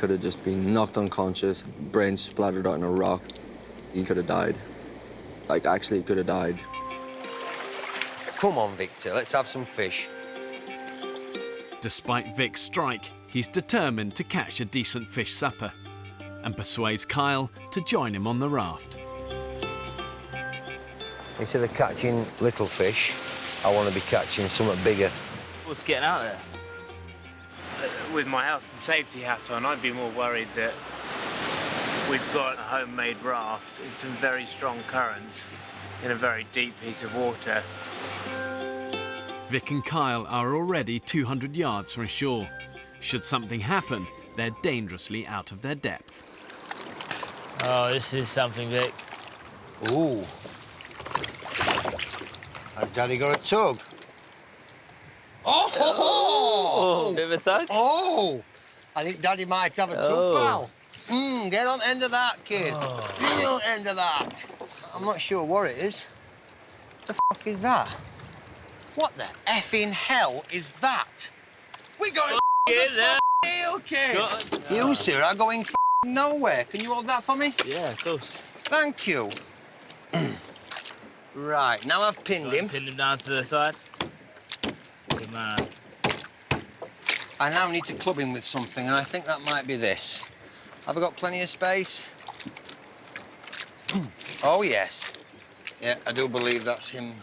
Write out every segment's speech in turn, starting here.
could have just been knocked unconscious, brain splattered on a rock. He could have died. Like, actually, he could have died. Come on, Victor, let's have some fish. Despite Vic's strike, he's determined to catch a decent fish supper and persuades Kyle to join him on the raft. Instead of catching little fish, I want to be catching something bigger. What's getting out there? With my health and safety hat on, I'd be more worried that we've got a homemade raft in some very strong currents in a very deep piece of water. Vic and Kyle are already 200 yards from shore. Should something happen, they're dangerously out of their depth. Oh, this is something, Vic. Ooh. Has Daddy got a tug? Oh! Bit of a tug? Oh! I think Daddy might have a tug, pal. Get on end of that, kid. Get on end of that. I'm not sure what it is. What the f*** is that? What the effing hell is that? We got a deal, kid. You, sir, are going nowhere. Can you hold that for me? Yeah, of course. Thank you. Right, now I've pinned him. Pin him down to the side. Good man. I now need to club him with something, and I think that might be this. Have I got plenty of space? Oh, yes. Yeah, I do believe that's him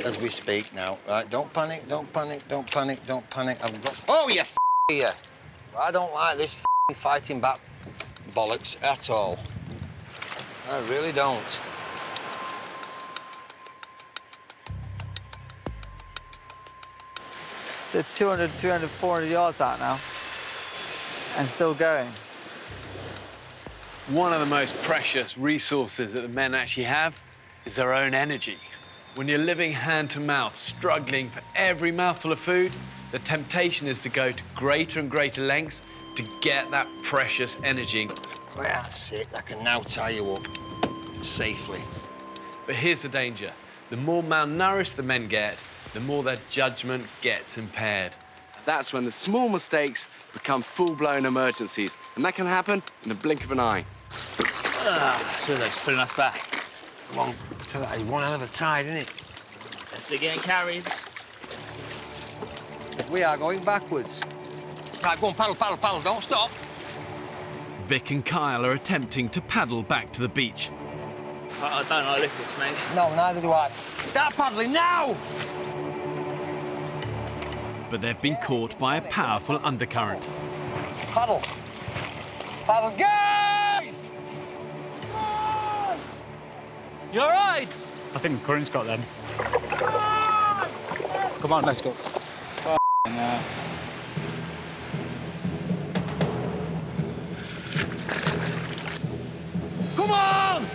as we speak now. Right, don't panic, don't panic, don't panic, don't panic. I've got... Oh, you here. I don't like this fighting back bollocks at all. I really don't. They're 200, 300, 400 yards out now and still going. One of the most precious resources that the men actually have is their own energy. When you're living hand to mouth, struggling for every mouthful of food, the temptation is to go to greater and greater lengths to get that precious energy. Well, that's it. I can now tie you up safely. But here's the danger. The more malnourished the men get, the more their judgment gets impaired. That's when the small mistakes become full-blown emergencies, and that can happen in the blink of an eye. So that's pulling us back. Come on, so that is one hell of a tide, isn't it? If they're getting carried. We are going backwards. Right, go on, paddle, paddle, paddle, don't stop. Vic and Kyle are attempting to paddle back to the beach. I don't like liquids, mate. No, neither do I. Start paddling now! But they've been caught by a powerful undercurrent. Paddle. Paddle, guys! You all right? I think the current's got them. Come on, let's go. Come on!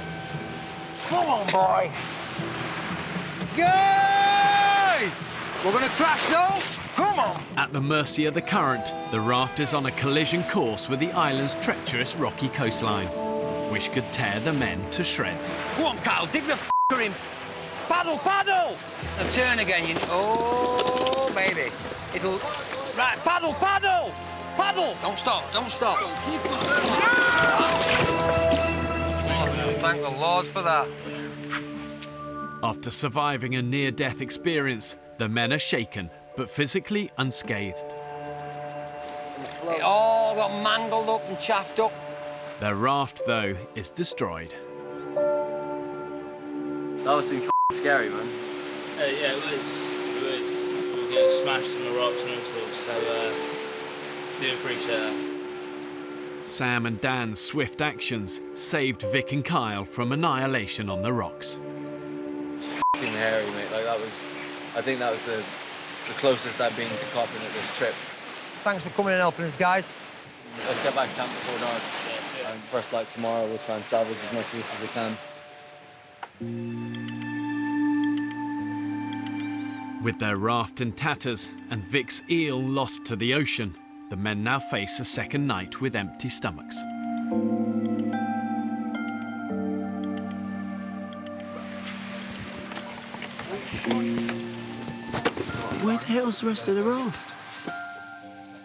Come on, boy. Yay! We're gonna crash, though. Come on. At the mercy of the current, the raft is on a collision course with the island's treacherous rocky coastline, which could tear the men to shreds. Go on, Kyle, dig the f***er in. Paddle, paddle! And turn again, you... Oh, baby. It'll... Right, paddle, paddle! Paddle! Don't stop, don't stop. Oh, thank the Lord for that. After surviving a near-death experience, the men are shaken, but physically unscathed. It all got mangled up and chaffed up. Their raft, though, is destroyed. That was scary, man. Yeah, it was. We were getting smashed on the rocks and all sorts, so do appreciate that. Sam and Dan's swift actions saved Vic and Kyle from annihilation on the rocks. F***ing hairy, mate. Like, that was... I think that was the closest I've been to copping at this trip. Thanks for coming and helping us, guys. Let's get back to camp before dark. And first light tomorrow, we'll try and salvage as much of this as we can. With their raft in tatters and Vic's eel lost to the ocean, the men now face a second night with empty stomachs. Where the hell's the rest of the raft?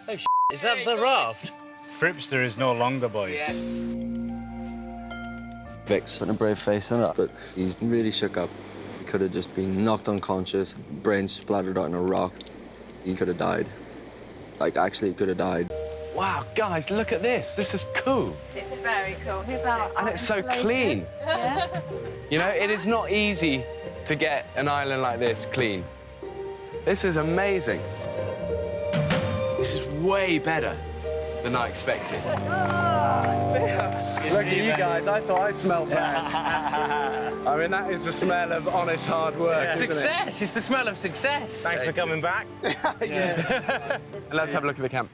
So is that the raft? Fripster is no longer, boys. Vic's putting a brave face on that, but he's really shook up. He could have just been knocked unconscious, brains splattered out on a rock. He could have died. Like, actually, he could have died. Wow, guys, look at this. This is cool. It's very cool. Here's that. And it's so clean. Yeah. You know, it is not easy to get an island like this clean. This is amazing. This is way better than I expected. Look at you guys, I thought I smelled bad. I mean, that is the smell of honest hard work, isn't Success! It's the smell of success. Thanks for coming back. And let's have a look at the camp.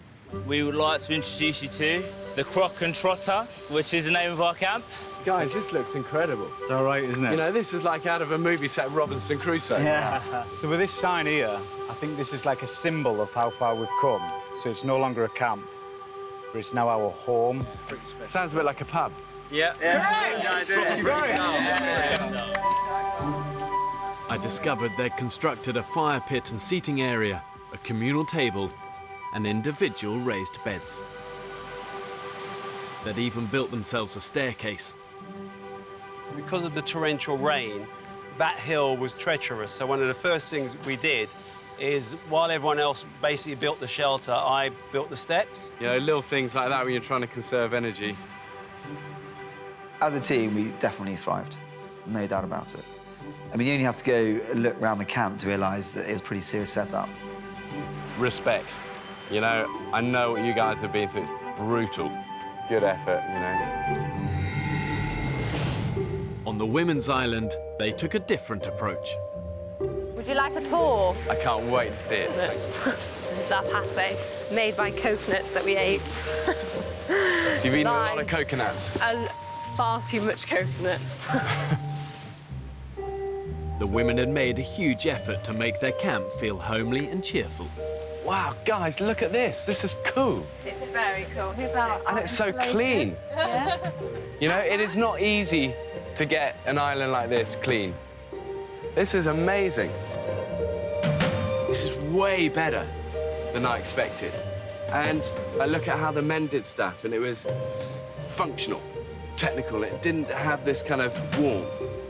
We would like to introduce you to the Crock and Trotter, which is the name of our camp. Guys, this looks incredible. It's all right, isn't it? You know, this is like out of a movie set, Robinson Crusoe. Yeah. So with this sign here, I think this is like a symbol of how far we've come. So it's no longer a camp, but it's now our home. Sounds a bit like a pub. Yeah. I discovered they'd constructed a fire pit and seating area, a communal table, and individual raised beds. They'd even built themselves a staircase. Because of the torrential rain, that hill was treacherous. So one of the first things we did is, while everyone else basically built the shelter, I built the steps. You know, little things like that when you're trying to conserve energy. As a team, we definitely thrived. No doubt about it. I mean, you only have to go and look around the camp to realise that it was a pretty serious setup. Respect. You know, I know what you guys have been through. It's brutal. Good effort, you know. On the women's island, they took a different approach. Would you like a tour? I can't wait to see it. This is our pate, made by coconuts that we ate. You've eaten a lot of coconuts. Far too much coconut. The women had made a huge effort to make their camp feel homely and cheerful. Wow, guys, look at this. This is cool. It's very cool. Here's that. And it's so clean. Yeah. You know, it is not easy to get an island like this clean. This is amazing. This is way better than I expected. And I look at how the men did stuff, and it was functional, technical. It didn't have this kind of warmth.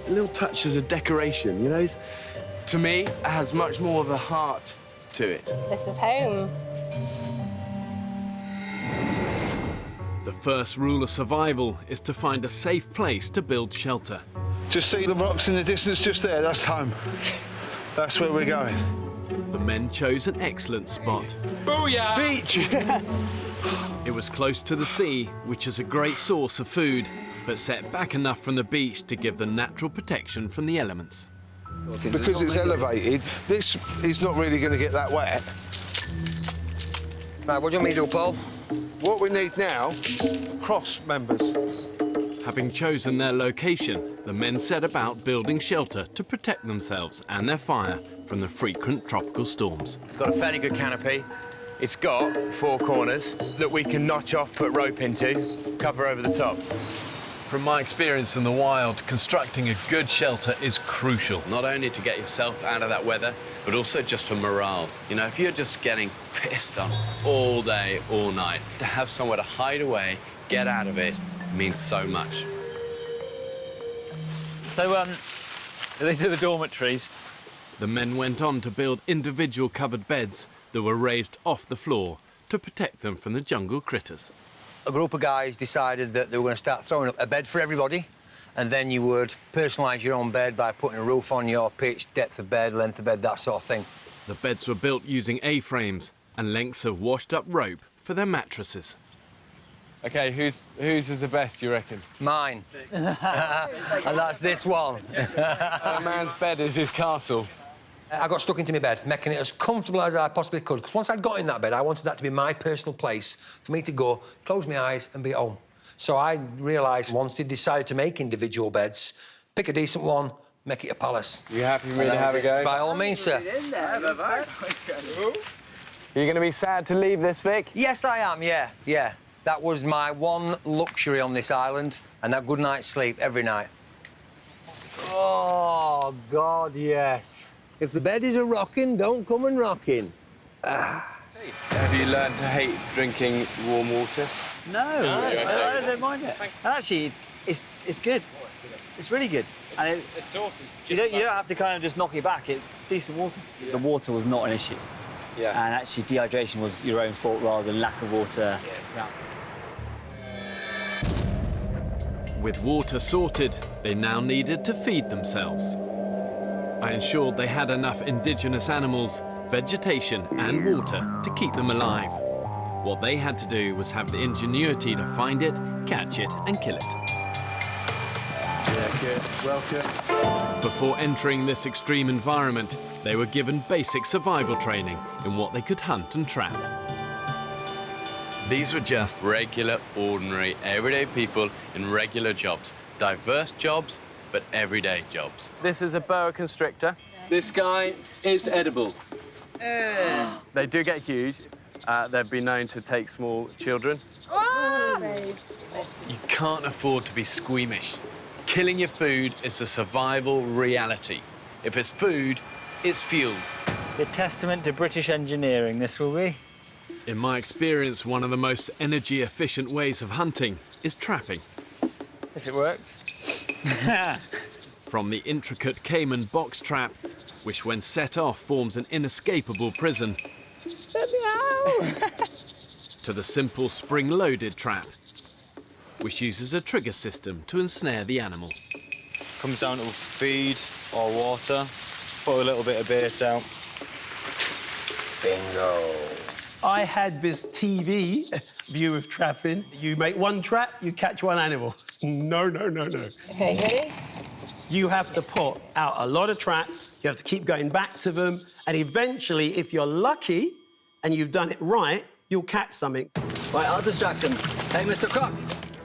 Little touches of decoration, you know? To me, it has much more of a heart to it. This is home. The first rule of survival is to find a safe place to build shelter. Just see the rocks in the distance just there, that's home. That's where we're going. The men chose an excellent spot. Booyah! Beach! It was close to the sea, which is a great source of food, but set back enough from the beach to give them natural protection from the elements. Because it's elevated, this is not really going to get that wet. Right, what do you want me to do, Paul? What we need now, cross members. Having chosen their location, the men set about building shelter to protect themselves and their fire from the frequent tropical storms. It's got a fairly good canopy. It's got 4 corners that we can notch off, put rope into, cover over the top. From my experience in the wild, constructing a good shelter is crucial, not only to get yourself out of that weather, but also just for morale. You know, if you're just getting pissed on all day, all night, to have somewhere to hide away, get out of it, means so much. So, these are the dormitories. The men went on to build individual covered beds that were raised off the floor to protect them from the jungle critters. A group of guys decided that they were going to start throwing up a bed for everybody, and then you would personalise your own bed by putting a roof on your pitch, depth of bed, length of bed, that sort of thing. The beds were built using A-frames and lengths of washed-up rope for their mattresses. OK, whose is the best, you reckon? Mine. And that's this one. A man's bed is his castle. I got stuck into my bed, making it as comfortable as I possibly could, because once I'd got in that bed, I wanted that to be my personal place for me to go, close my eyes and be at home. So I realised once they decided to make individual beds, pick a decent one, make it a palace. You happy for me to have a go? By all means, sir. Are you going to be sad to leave this, Vic? Yes, I am, yeah. That was my one luxury on this island, and that good night's sleep every night. Oh, God, yes. If the bed is a-rocking, don't come and rocking. Have you learned to hate drinking warm water? No, I don't mind it. Actually, it's good. It's really good. And you don't have to kind of just knock it back. It's decent water. Yeah. The water was not an issue. Yeah. And actually, dehydration was your own fault rather than lack of water. Yeah. With water sorted, they now needed to feed themselves. I ensured they had enough indigenous animals, vegetation and water to keep them alive. What they had to do was have the ingenuity to find it, catch it and kill it. Yeah, good. Well good. Before entering this extreme environment, they were given basic survival training in what they could hunt and trap. These were just regular, ordinary, everyday people in regular jobs. Diverse jobs, but everyday jobs. This is a boa constrictor. This guy is edible. They do get huge. They've been known to take small children. You can't afford to be squeamish. Killing your food is a survival reality. If it's food, it's fuel. A testament to British engineering, this will be. In my experience, one of the most energy-efficient ways of hunting is trapping. If it works. From the intricate Cayman box trap, which when set off forms an inescapable prison, Let me out! to the simple spring-loaded trap, which uses a trigger system to ensnare the animal. Comes down to feed or water, put a little bit of bait out. Bingo. I had this TV view of trapping. You make one trap, you catch one animal. No, no, no, no. Okay, ready? You have to put out a lot of traps, you have to keep going back to them, and eventually, if you're lucky and you've done it right, you'll catch something. Right, I'll distract him. Hey, Mr. Croc.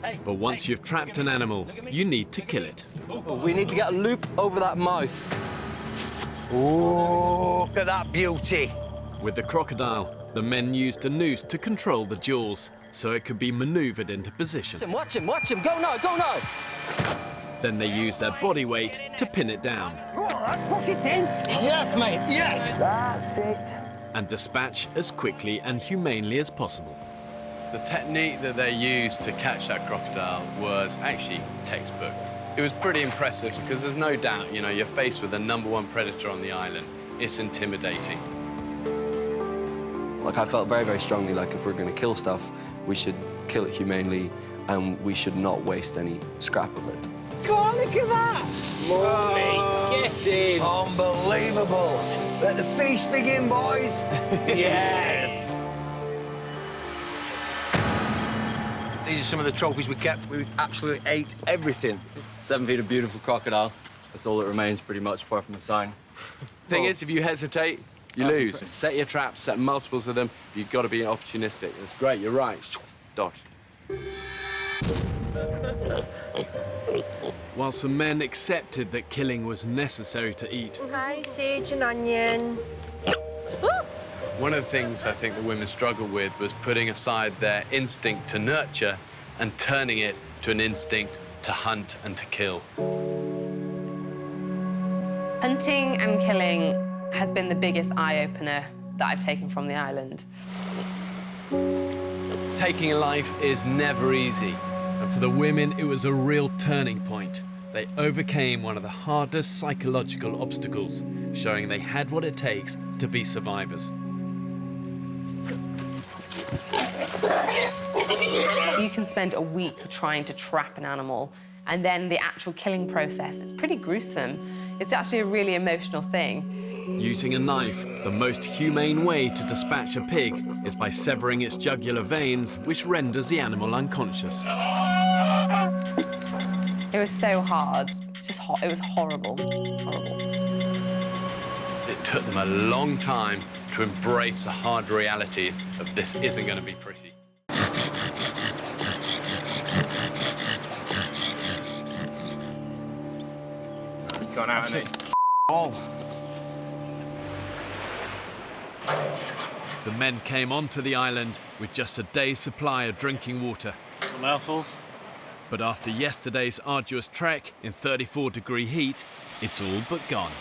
Hey. But once you've trapped an animal, you need to kill it. We need to get a loop over that mouth. Ooh, look at that beauty. With the crocodile, the men used a noose to control the jaws, so it could be manoeuvred into position. Watch him, watch him. Go now, go now. Then they used their body weight to pin it down. Oh, that's fucking tense. Yes, mate, yes. That's it. And dispatch as quickly and humanely as possible. The technique that they used to catch that crocodile was actually textbook. It was pretty impressive because there's no doubt, you know, you're faced with the #1 predator on the island. It's intimidating. Like, I felt very, very strongly like if we're going to kill stuff, we should kill it humanely and we should not waste any scrap of it. Go on, look at that. Mummy, get in. Unbelievable. Let the feast begin, boys. Yes. These are some of the trophies we kept. We absolutely ate everything. 7 feet of beautiful crocodile. That's all that remains, pretty much, apart from the sign. Thing is, if you hesitate, you lose. Set your traps, set multiples of them. You've got to be opportunistic. That's great, you're right. Dosh. While some men accepted that killing was necessary to eat, Okay, sage and onion. One of the things I think the women struggled with was putting aside their instinct to nurture and turning it to an instinct to hunt and to kill. Hunting and killing has been the biggest eye-opener that I've taken from the island. taking a life is never easy. And for the women, it was a real turning point. They overcame one of the hardest psychological obstacles, showing they had what it takes to be survivors. You can spend a week trying to trap an animal, and then the actual killing process is pretty gruesome. It's actually a really emotional thing. Using a knife, the most humane way to dispatch a pig is by severing its jugular veins, which renders the animal unconscious. It was so hard. It was horrible. Horrible. It took them a long time to embrace the hard realities of this isn't going to be pretty. Gone out, hasn't it? Oh. The men came onto the island with just a day's supply of drinking water. Mouthfuls. But after yesterday's arduous trek in 34-degree heat, it's all but gone.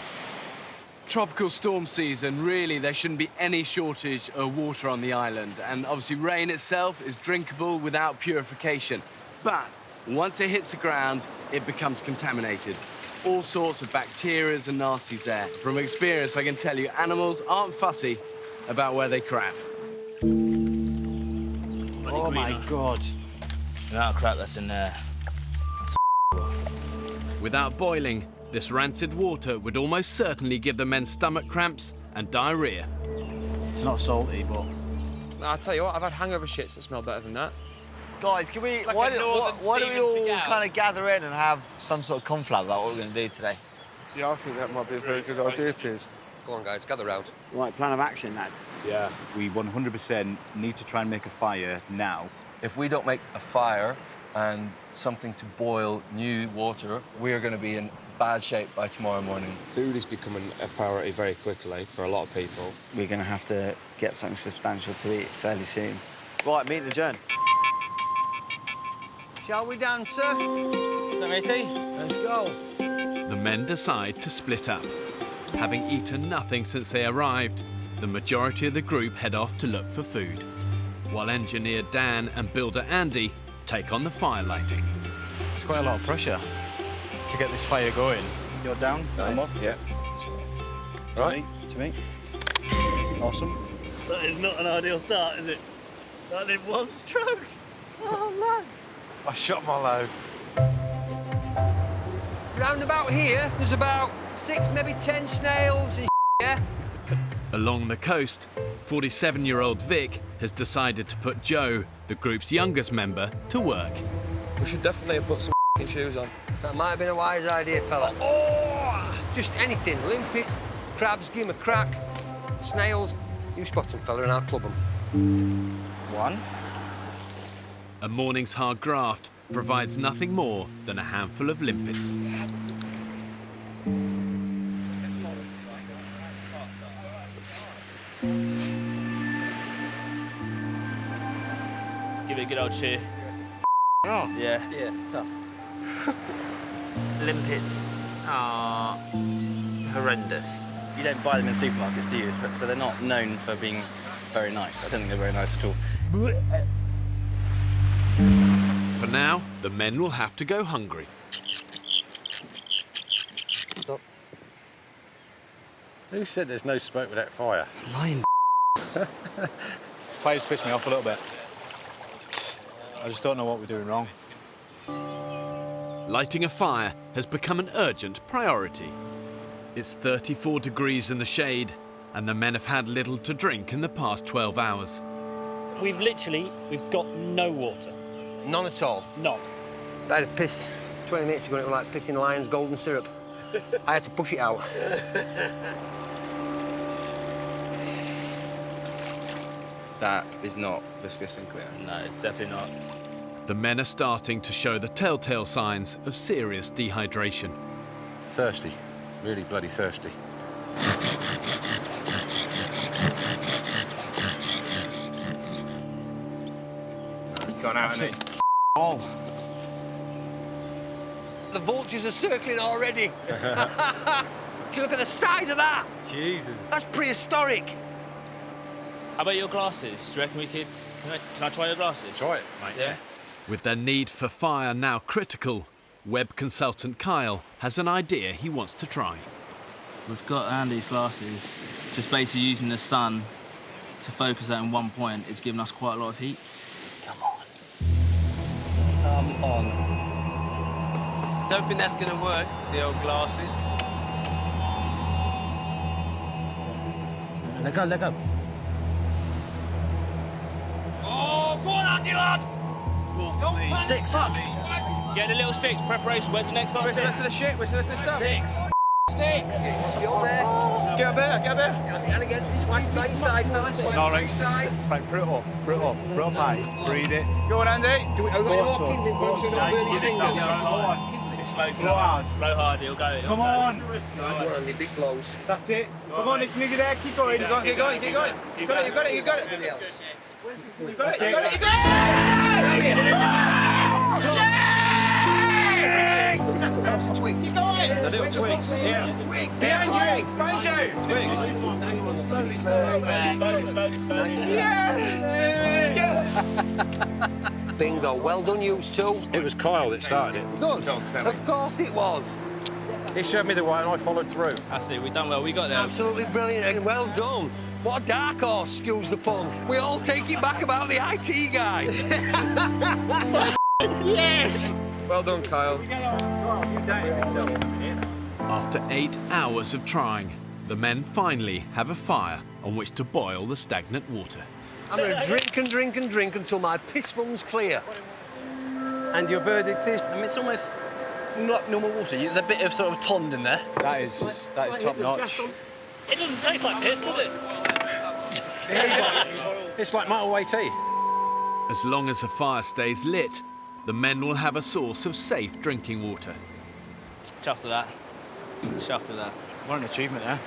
tropical storm season, really, there shouldn't be any shortage of water on the island. And obviously, rain itself is drinkable without purification. But once it hits the ground, it becomes contaminated. All sorts of bacteria and nasties there. From experience, I can tell you, animals aren't fussy about where they crap. Oh my God. The amount of crap that's in there. Without boiling, this rancid water would almost certainly give the men stomach cramps and diarrhea. It's not salty, but... I'll tell you what, I've had hangover shits that smell better than that. Guys, can we... Like why a do northern we all Stephen kind of gather in and have some sort of conflab about what we're going to do today? Yeah, I think that might be a very good idea, Piers. Go on, guys, gather round. Right, plan of action, lads. Yeah. We 100% need to try and make a fire now. If we don't make a fire and something to boil new water, we're going to be in bad shape by tomorrow morning. Food is becoming a priority very quickly for a lot of people. We're going to have to get something substantial to eat fairly soon. Right, meeting adjourned. Shall we dance, sir? Is that matey? Let's go. The men decide to split up. Having eaten nothing since they arrived, the majority of the group head off to look for food, while engineer Dan and builder Andy take on the fire lighting. It's quite a lot of pressure to get this fire going. You're down? I'm up, yeah. Right. To me. Awesome. That is not an ideal start, is it? That did one stroke. Oh, lads. I shot my load. Round about here, there's about 6, maybe 10 snails and yeah? Along the coast, 47-year-old Vic has decided to put Joe, the group's youngest member, to work. We should definitely have put some shoes on. That might have been a wise idea, fella. Oh! Just anything. Limpets, crabs, give 'em a crack. Snails. You spot them, fella, and I'll club them. One. A morning's hard graft provides nothing more than a handful of limpets. Give it a good old chew. Oh. Yeah. Yeah, tough. Limpets are horrendous. You don't buy them in supermarkets, do you? So they're not known for being very nice. I don't think they're very nice at all. For now, the men will have to go hungry. Stop. Who said there's no smoke without fire? Lying. Fire's pissed me off a little bit. I just don't know what we're doing wrong. Lighting a fire has become an urgent priority. It's 34 degrees in the shade, and the men have had little to drink in the past 12 hours. We've got no water. None at all? None. I had a piss 20 minutes ago, and it was like pissing lion's golden syrup. I had to push it out. That is not viscous and clear. No, it's definitely not. The men are starting to show the telltale signs of serious dehydration. Thirsty. Really bloody thirsty. Gone out, hasn't it? Oh. The vultures are circling already. Can you look at the size of that? Jesus. That's prehistoric. How about your glasses? Do you reckon we could... Can I try your glasses? Try it. Right, yeah. With their need for fire now critical, web consultant Kyle has an idea he wants to try. We've got Andy's glasses. Just basically using the sun to focus that in one point is giving us quite a lot of heat. Come on. Don't think that's going to work, the old glasses. Let go. Oh, go on, Andy, lad! Sticks. Get the little sticks, preparation. Where's the next lot of sticks? Where's the rest of the shit? Where's the rest of the stuff? Sticks. Get up there. Get up there. And again, this way, right side, fellas. No, right, right, put it up high. Breathe it. Go on, Andy. Are we going to walk in? Then go on, so don't burn his fingers. Blow hard, it'll go. Come on. Go on, Andy, big blows. That's it. Come on, it's nearly there. Keep going. Keep going. You got it. You got it. You got it. The little twigs. twigs. Yeah. Twigs. Behind you. Behind you. Slowly, slowly. Yeah. Bingo. Well done, you two. It was Kyle that started it. Good. Of course it was. He showed me the way and I followed through. That's it, we've done well. We got there. Absolutely brilliant and well done. What a dark horse, excuse the pun. We all take it back about the IT guy. Yes. Well done, Kyle. After 8 hours of trying, the men finally have a fire on which to boil the stagnant water. I'm going to drink and drink and drink until my piss runs clear. And your verdict is? I mean, it's almost not normal water. There's a bit of sort of pond in there. That is top notch. It doesn't taste like piss, does it? It's like motorway tea. As long as the fire stays lit, the men will have a source of safe drinking water. Chuffed to that. Chuffed to that. What an achievement there.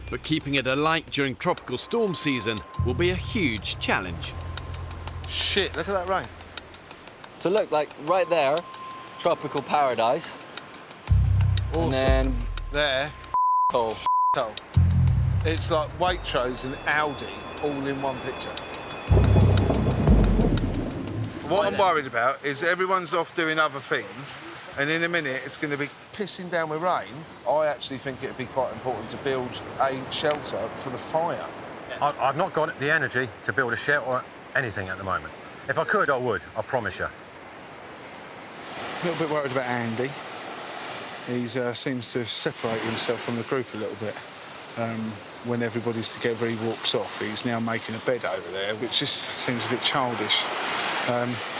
But keeping it alight during tropical storm season will be a huge challenge. Shit, look at that rain. So look, like right there, tropical paradise. Awesome. And then there, coal. It's like Waitrose and Audi all in one picture. What I'm worried about is everyone's off doing other things, and in a minute it's going to be pissing down with rain. I actually think it'd be quite important to build a shelter for the fire. I've not got the energy to build a shelter or anything at the moment. If I could, I would, I promise you. A little bit worried about Andy. He seems to separate himself from the group a little bit. When everybody's together, he walks off. He's now making a bed over there, which just seems a bit childish.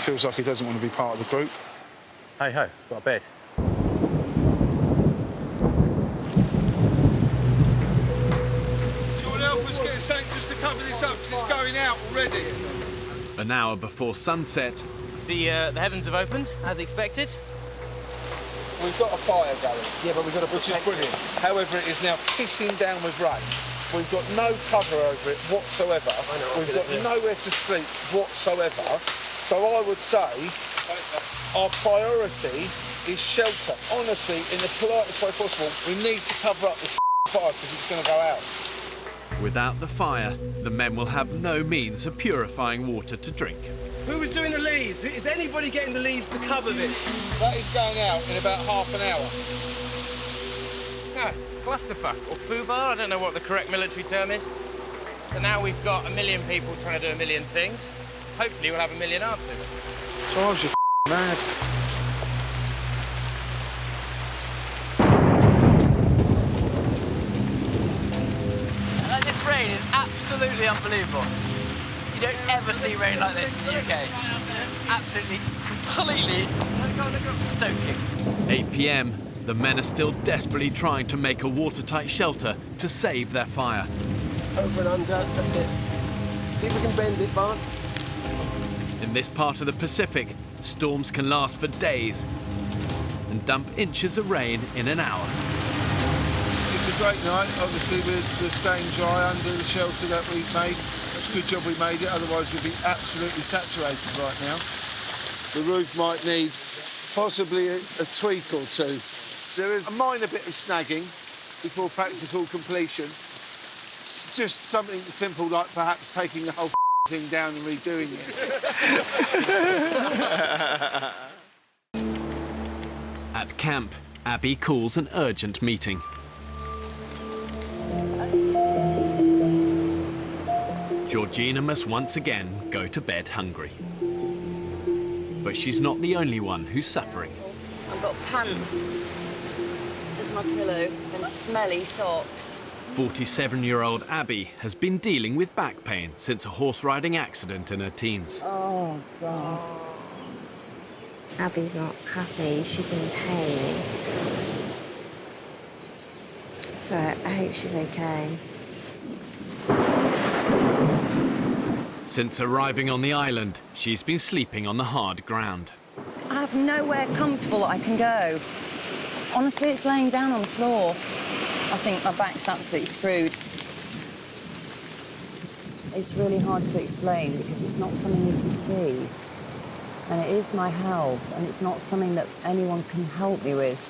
Feels like he doesn't want to be part of the group. Hey ho, got a bed. Do you want to help us get something just to cover this up, because it's going out already? An hour before sunset, The heavens have opened, as expected. We've got a fire going. Yeah, but we've got which is brilliant. However, it is now pissing down with rain. We've got no cover over it whatsoever. We've got nowhere to sleep whatsoever. So I would say our priority is shelter. Honestly, in the politest way possible, we need to cover up this fire because it's going to go out. without the fire, the men will have no means of purifying water to drink. Who was doing the leaves? Is anybody getting the leaves to cover this? That is going out in about half an hour. Clusterfuck, or foobar, I don't know what the correct military term is. So now we've got 1 million people trying to do 1 million things. Hopefully we'll have 1 million answers. So I was just mad. This rain is absolutely unbelievable. You don't ever see rain like this in the UK. Absolutely, completely stoking. 8 p.m, the men are still desperately trying to make a watertight shelter to save their fire. Over and under, that's it. See if we can bend it, Barn. In this part of the Pacific, storms can last for days and dump inches of rain in an hour. It's a great night. Obviously, we're staying dry under the shelter that we've made. It's a good job we made it, otherwise we'd be absolutely saturated right now. The roof might need possibly a tweak or two. There is a minor bit of snagging before practical completion. It's just something simple like perhaps taking the whole thing down and redoing it. At camp, Abby calls an urgent meeting. Georgina must once again go to bed hungry. But she's not the only one who's suffering. I've got pants as my pillow and smelly socks. 47-year-old Abby has been dealing with back pain since a horse riding accident in her teens. Oh, God. Abby's not happy. She's in pain. So I hope she's okay. Since arriving on the island, she's been sleeping on the hard ground. I have nowhere comfortable that I can go. Honestly, it's laying down on the floor. I think my back's absolutely screwed. It's really hard to explain because it's not something you can see. And it is my health, and it's not something that anyone can help me with.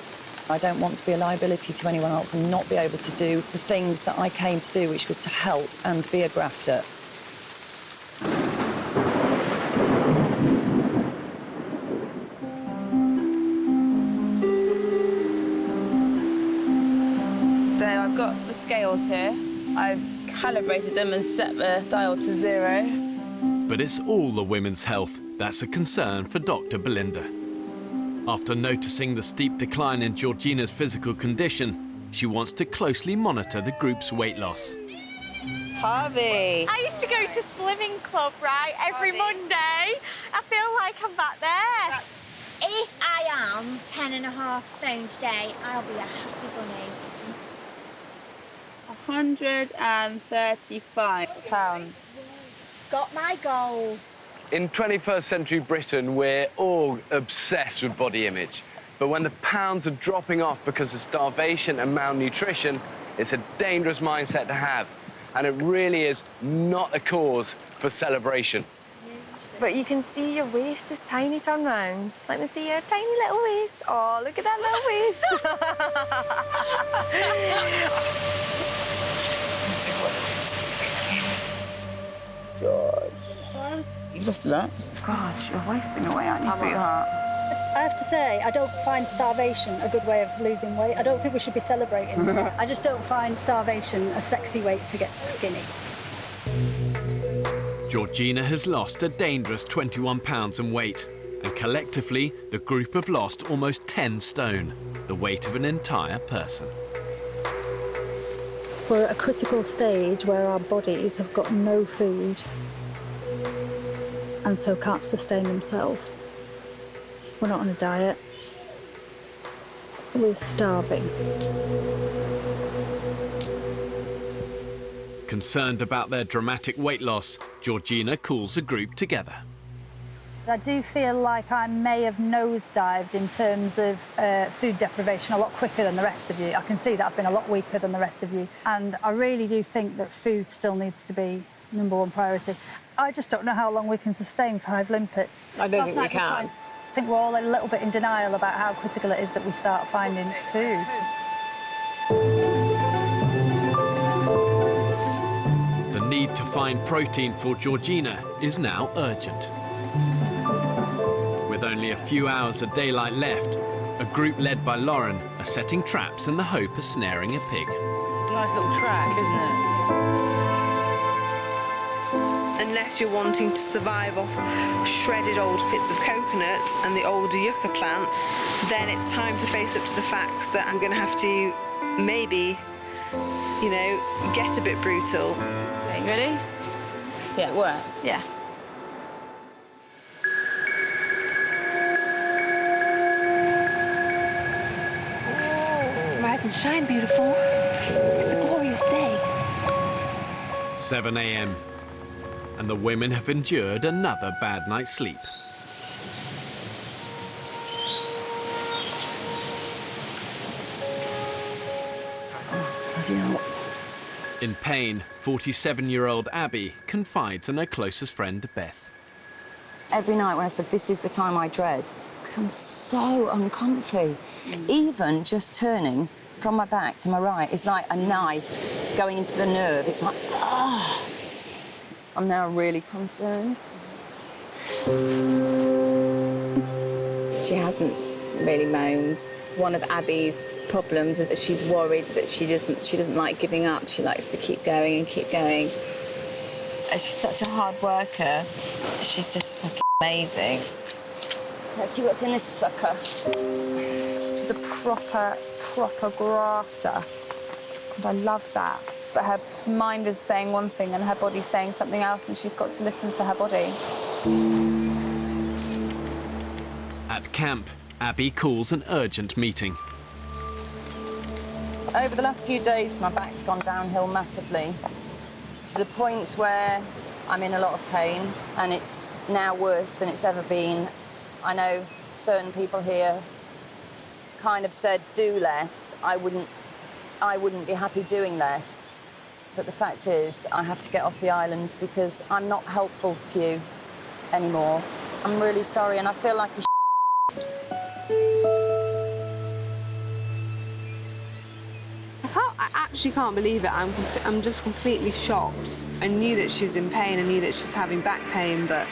I don't want to be a liability to anyone else and not be able to do the things that I came to do, which was to help and be a grafter. So I've got the scales here. I've calibrated them and set the dial to 0. But it's all the women's health that's a concern for Dr. Belinda. After noticing the steep decline in Georgina's physical condition, she wants to closely monitor the group's weight loss. Harvey! I used to go to slimming club, right, every Monday. I feel like I'm back there. If I am 10.5 stone today, I'll be a happy bunny. 135 pounds. Got my goal. In 21st century Britain, we're all obsessed with body image. But when the pounds are dropping off because of starvation and malnutrition, it's a dangerous mindset to have. And it really is not a cause for celebration. But you can see your waist is tiny turn round. Let me see your tiny little waist. Oh, look at that little waist. George. You've lost a lot. God, you're wasting away, aren't you, sweetheart? I have to say, I don't find starvation a good way of losing weight. I don't think we should be celebrating. I just don't find starvation a sexy way to get skinny. Georgina has lost a dangerous 21 pounds in weight, and collectively, the group have lost almost 10 stone, the weight of an entire person. We're at a critical stage where our bodies have got no food and so can't sustain themselves. We're not on a diet. We're starving. Concerned about their dramatic weight loss, Georgina calls the group together. I do feel like I may have nosedived in terms of food deprivation a lot quicker than the rest of you. I can see that I've been a lot weaker than the rest of you. And I really do think that food still needs to be #1 priority. I just don't know how long we can sustain 5 limpets. I don't think we can. I think we're all a little bit in denial about how critical it is that we start finding food. The need to find protein for Georgina is now urgent. With only a few hours of daylight left, a group led by Lauren are setting traps in the hope of snaring a pig. Nice little track, isn't it? Unless you're wanting to survive off shredded old bits of coconut and the old yucca plant, then it's time to face up to the facts that I'm going to have to maybe, you know, get a bit brutal. Okay, you ready? Yeah, it works. Yeah. Rise and shine, beautiful. It's a glorious day. 7 a.m. and the women have endured another bad night's sleep. In pain, 47-year-old Abby confides in her closest friend, Beth. Every night when I said, this is the time I dread, because I'm so uncomfy. Even just turning from my back to my right is like a knife going into the nerve. It's like, ah. I'm now really concerned. She hasn't really moaned. One of Abby's problems is that she's worried that she doesn't like giving up. She likes to keep going and keep going. And she's such a hard worker. She's just fucking amazing. Let's see what's in this sucker. She's a proper grafter. And I love that. But her mind is saying one thing and her body's saying something else, and she's got to listen to her body. At camp, Abby calls an urgent meeting. Over the last few days, my back's gone downhill massively, to the point where I'm in a lot of pain, and it's now worse than it's ever been. I know certain people here kind of said, do less. I wouldn't be happy doing less. But the fact is, I have to get off the island because I'm not helpful to you anymore. I'm really sorry, and I feel like a She can't believe it. I'm just completely shocked. I knew that she was in pain. I knew that she's having back pain, but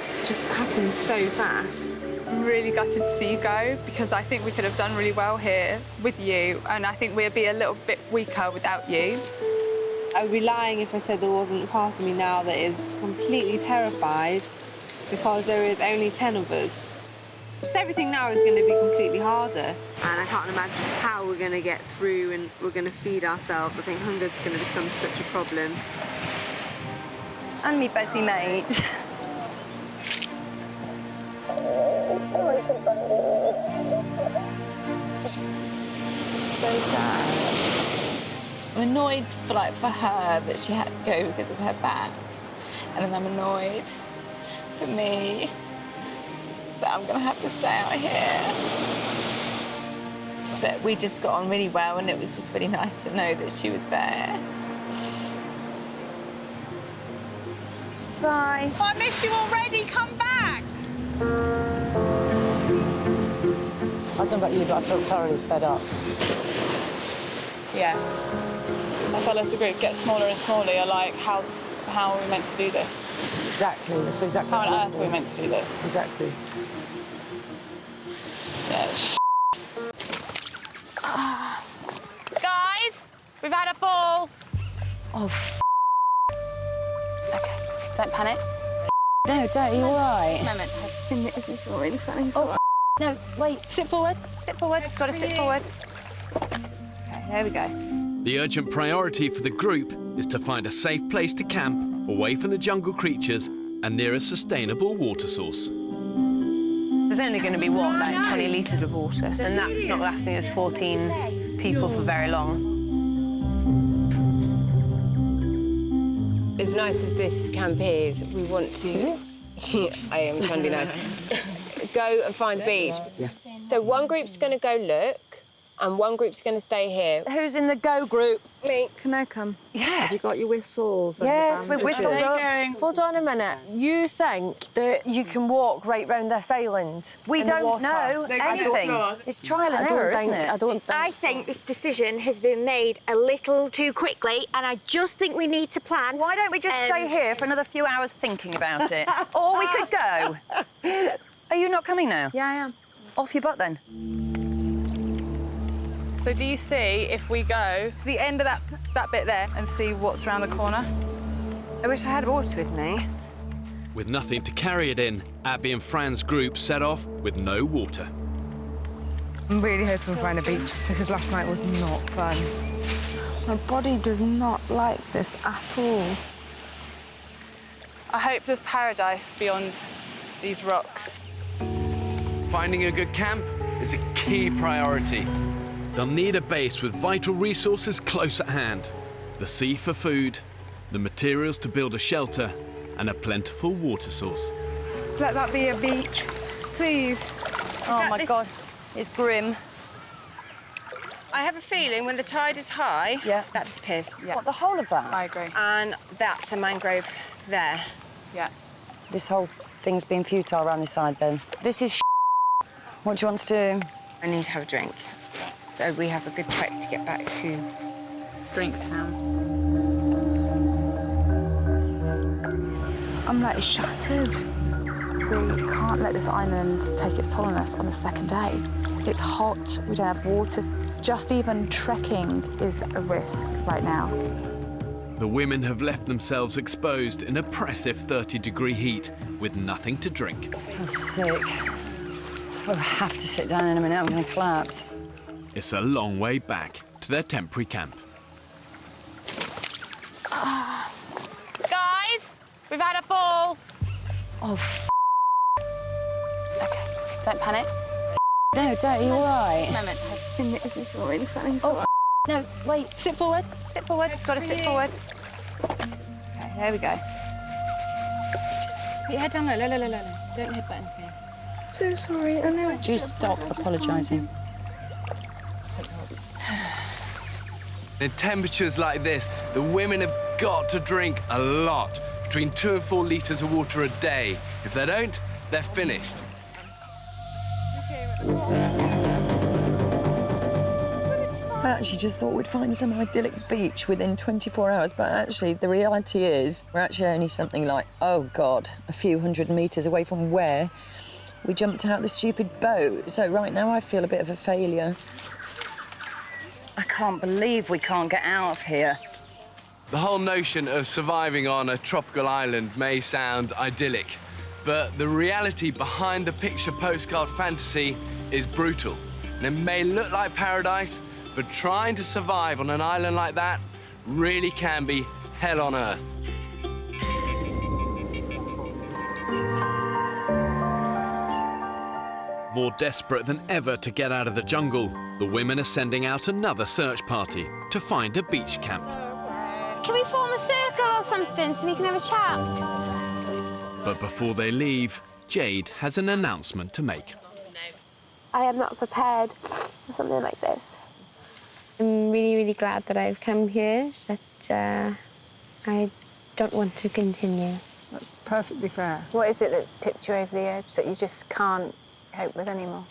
it's just happened so fast. I'm really gutted to see you go because I think we could have done really well here with you, and I think we'd be a little bit weaker without you. I would be lying if I said there wasn't a part of me now that is completely terrified because there is only 10 of us. Just everything now is going to be completely harder. And I can't imagine how we're going to get through and we're going to feed ourselves. I think hunger's going to become such a problem. And me busy mate. So sad. I'm annoyed for her that she had to go because of her back. And then I'm annoyed for me that I'm going to have to stay out here. But we just got on really well, and it was just really nice to know that she was there. Bye. Oh, I miss you already. Come back. I don't know about you, but I feel thoroughly fed up. Yeah. I felt as a group get smaller and smaller. You're like, how are we meant to do this? Exactly. That's exactly. How on earth are we meant to do this? Exactly. Yeah. Guys, we've had a fall. Oh, OK, don't panic. No, don't. You're all right. Moment. This is really funny. Oh, no, wait. Sit forward. Sit forward. Got to sit forward. OK, there we go. The urgent priority for the group is to find a safe place to camp, away from the jungle creatures and near a sustainable water source. There's only going to be, what, like 20 litres of water, and that's not lasting us 14 people for very long. As nice as this camp is, we want to... Is it? I am trying to be nice. Go and find the beach. Yeah. So one group's going to go look, and one group's going to stay here. Who's in the go group? Me. Can I come? Yeah. Have you got your whistles? And Yes, your we're whistled up. Hold on a minute. You think that you can walk right round this island? We in the don't water? know anything. It's trial and error, isn't it? I think this decision has been made a little too quickly, and I just think we need to plan. Why don't we just stay here for another few hours thinking about it? Or we could go. Are you not coming now? Yeah, I am. Off your butt, then. So do you see if we go to the end of that bit there and see what's around the corner? I wish I had water with me. With nothing to carry it in, Abby and Fran's group set off with no water. I'm really hoping we find a beach because last night was not fun. My body does not like this at all. I hope there's paradise beyond these rocks. Finding a good camp is a key priority. They'll need a base with vital resources close at hand. The sea for food, the materials to build a shelter, and a plentiful water source. Let that be a beach, please. Oh, my God. It's grim. I have a feeling when the tide is high, that disappears. Yeah. What, the whole of that? I agree. And that's a mangrove there. Yeah. This whole thing's been futile around this side, then. This is What do you want to do? I need to have a drink. So we have a good trek to get back to Drink Town. I'm like shattered. We can't let this island take its toll on us on the second day. It's hot, we don't have water. Just even trekking is a risk right now. The women have left themselves exposed in oppressive 30-degree heat with nothing to drink. I'm sick. We'll have to sit down in a minute, I'm going to collapse. It's a long way back to their temporary camp. Guys, we've had a fall. Oh, OK, don't panic. No, don't, you all right? Moment. This is really funny. Oh, no, wait, sit forward. Sit forward. Got to sit forward. OK, there we go. Just put your head down low, low. Don't headbutt anything. So sorry, I know. Do stop apologising. In temperatures like this, the women have got to drink a lot, between 2 and 4 litres of water a day. If they don't, they're finished. I actually just thought we'd find some idyllic beach within 24 hours, but actually the reality is we're actually only something like, oh God, a few hundred metres away from where we jumped out the stupid boat. So right now I feel a bit of a failure. I can't believe we can't get out of here. The whole notion of surviving on a tropical island may sound idyllic, but the reality behind the picture postcard fantasy is brutal. And it may look like paradise, but trying to survive on an island like that really can be hell on earth. More desperate than ever to get out of the jungle, the women are sending out another search party to find a beach camp. Can we form a circle or something so we can have a chat? But before they leave, Jade has an announcement to make. I am not prepared for something like this. I'm really, really glad that I've come here, but I don't want to continue. That's perfectly fair. What is it that tipped you over the edge that you just can't cope with anymore?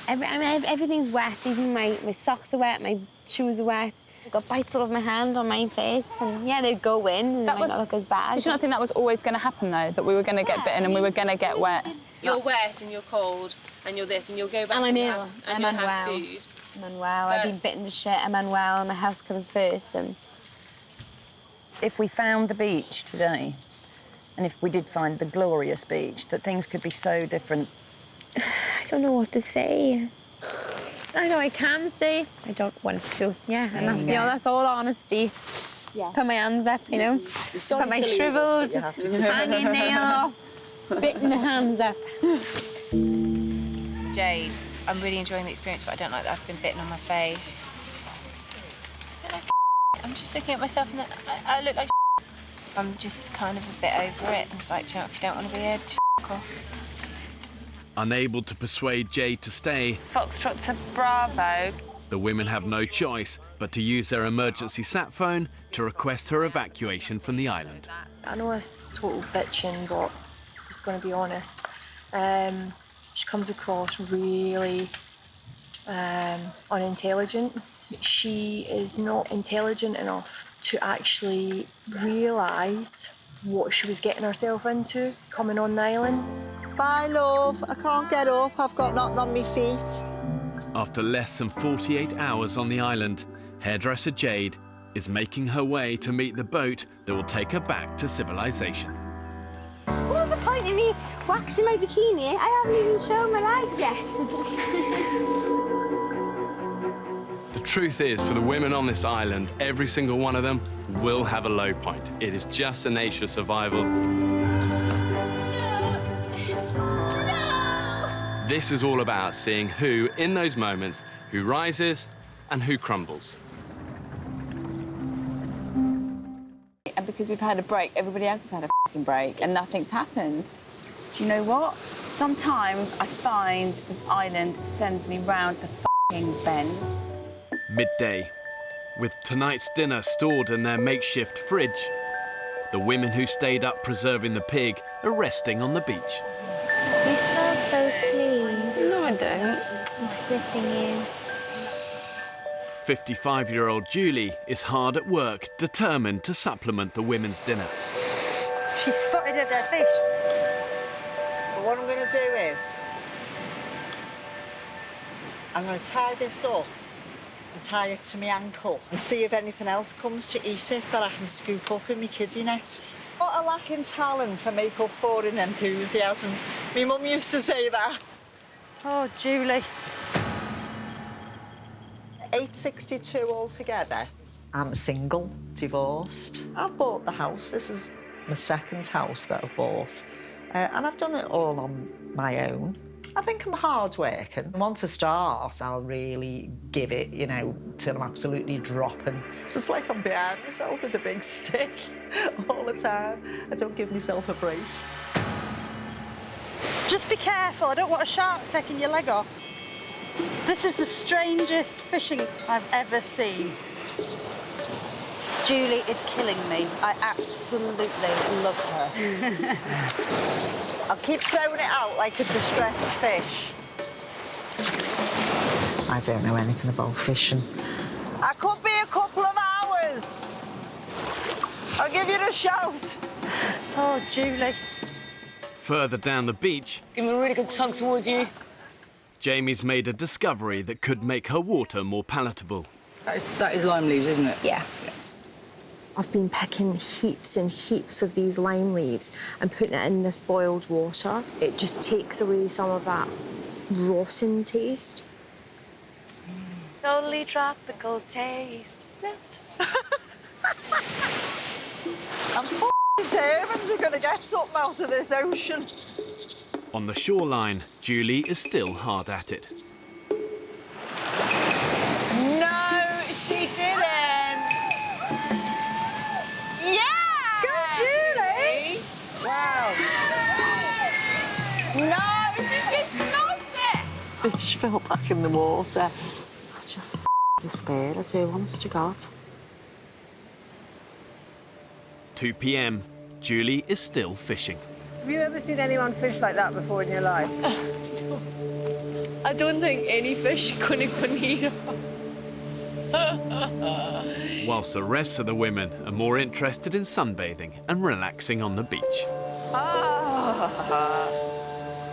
Everything's wet, even my socks are wet, my shoes are wet. I've got bites all over my hand, on my face, and yeah, they go in, and that might not look as bad. Did you not think that was always going to happen, though? That we were going to get bitten and we were going to get wet? You're wet and you're cold and you're this and you'll go back and I'm and ill. you'll have food. I'm unwell. I've been bitten to shit. I'm unwell, and my health comes first. And If we found the beach today, and if we did find the glorious beach, that things could be so different. I don't know what to say. I know I can stay. I don't want to. Yeah, and that's, that's all honesty. Yeah. Put my hands up, you know. Put my shriveled, hanging nail off, bitten hands up. Jade, I'm really enjoying the experience, but I don't like that I've been bitten on my face. I'm just looking at myself and I look like I'm just kind of a bit over it. It's like, you know, if you don't want to be here, just off. Unable to persuade Jade to stay, Foxtrot to Bravo. the women have no choice but to use their emergency sat phone to request her evacuation from the island. I know it's total bitching, but I'm just going to be honest. She comes across really unintelligent. She is not intelligent enough to actually realise what she was getting herself into coming on the island. Bye, love. I can't get up. I've got nothing on my feet. After less than 48 hours on the island, hairdresser Jade is making her way to meet the boat that will take her back to civilization. What's the point in me waxing my bikini? I haven't even shown my legs yet. The truth is, for the women on this island, every single one of them will have a low point. It is just the nature of survival. This is all about seeing who, in those moments, who rises and who crumbles. And because we've had a break, everybody else has had a f***ing break and nothing's happened. Do you know what? Sometimes I find this island sends me round the f***ing bend. Midday. With tonight's dinner stored in their makeshift fridge, the women who stayed up preserving the pig are resting on the beach. You smell so clean. No, I don't. I'm sniffing you. 55-year-old Julie is hard at work, determined to supplement the women's dinner. She spotted her dead fish. But what I'm going to do is, I'm going to tie this up and tie it to my ankle and see if anything else comes to eat it that I can scoop up in my kiddie net. What a lacking talent I make up for in enthusiasm. My mum used to say that. Oh, Julie. 862 altogether. I'm single, divorced. I've bought the house. This is my second house that I've bought. And I've done it all on my own. I think I'm hard-working. Once I start, I'll really give it, you know, till I'm absolutely dropping. So it's like I'm behind myself with a big stick all the time. I don't give myself a break. Just be careful. I don't want a shark taking your leg off. This is the strangest fishing I've ever seen. Julie is killing me. I absolutely love her. I'll keep throwing it out like a distressed fish. I don't know anything about fishing. I could be a couple of hours. I'll give you the shout. Oh, Julie. Further down the beach, Give me a really good tug towards you. Jamie's made a discovery that could make her water more palatable. That is lime leaves, isn't it? Yeah. I've been picking heaps and heaps of these lime leaves and putting it in this boiled water. It just takes away some of that rotten taste. Totally tropical taste. I'm determined we're going to get something out of this ocean. On the shoreline, Julie is still hard at it. No, she didn't. Yeah! Go, Julie! Wow. No, she just lost it. Fish fell back in the water. I just despair, I do, honest to God. 2 p.m. Julie is still fishing. Have you ever seen anyone fish like that before in your life? I don't think any fish could have gone here. Whilst the rest of the women are more interested in sunbathing and relaxing on the beach. Oh,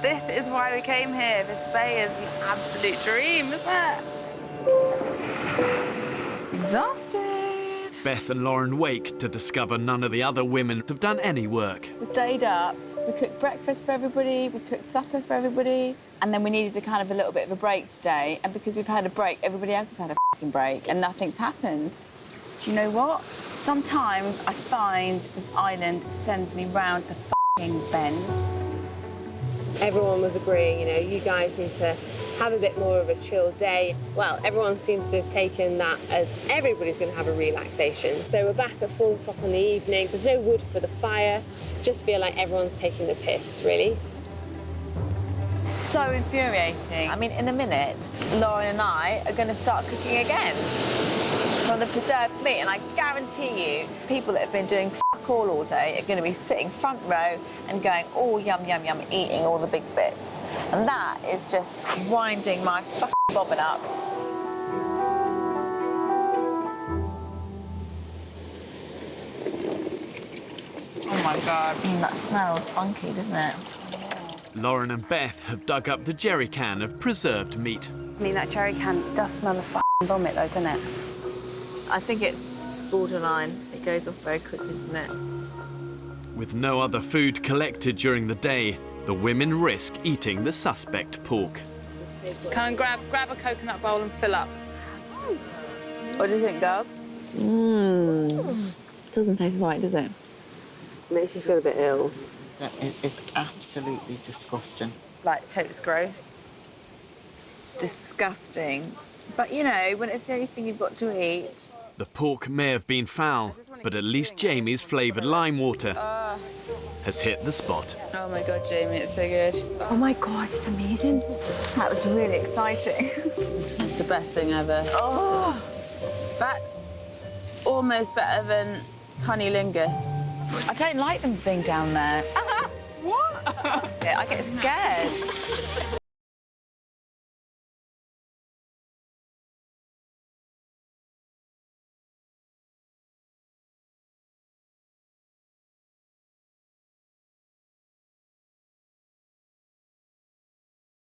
this is why we came here. This bay is the absolute dream, isn't it? Exhausted. Beth and Lauren wake to discover none of the other women have done any work. We stayed up, we cooked breakfast for everybody, we cooked supper for everybody, and then we needed a kind of a little bit of a break today, and because we've had a break, everybody else has had a f***ing break, and nothing's happened. Do you know what? Sometimes I find this island sends me round the f***ing bend. Everyone was agreeing, you know, you guys need to have a bit more of a chill day. Well, everyone seems to have taken that as everybody's going to have a relaxation. So we're back at 4 o'clock in the evening. There's no wood for the fire. Just feel like everyone's taking the piss, really. So infuriating. I mean, in a minute, Lauren and I are going to start cooking again from the preserved meat, and I guarantee you, people that have been doing fuck all day are going to be sitting front row and going, oh, yum, yum, yum, eating all the big bits. And that is just winding my fucking bobbin up. Oh my God, that smells funky, doesn't it? Lauren and Beth have dug up the jerry can of preserved meat. I mean, that jerry can does smell of f***ing vomit, though, doesn't it? I think it's borderline. It goes off very quickly, doesn't it? With no other food collected during the day, the women risk eating the suspect pork. Come and grab a coconut bowl and fill up. What do you think, girls? Doesn't taste right, does it? Makes you feel a bit ill. It is absolutely disgusting. Like, tastes gross. Disgusting. But, you know, when it's the only thing you've got to eat. The pork may have been foul, but at least Jamie's flavoured lime water has hit the spot. Oh my God, Jamie, it's so good. Oh my God, it's amazing. That was really exciting. It's the best thing ever. Oh, That's almost better than cunnilingus. I don't like them being down there. What? I get scared.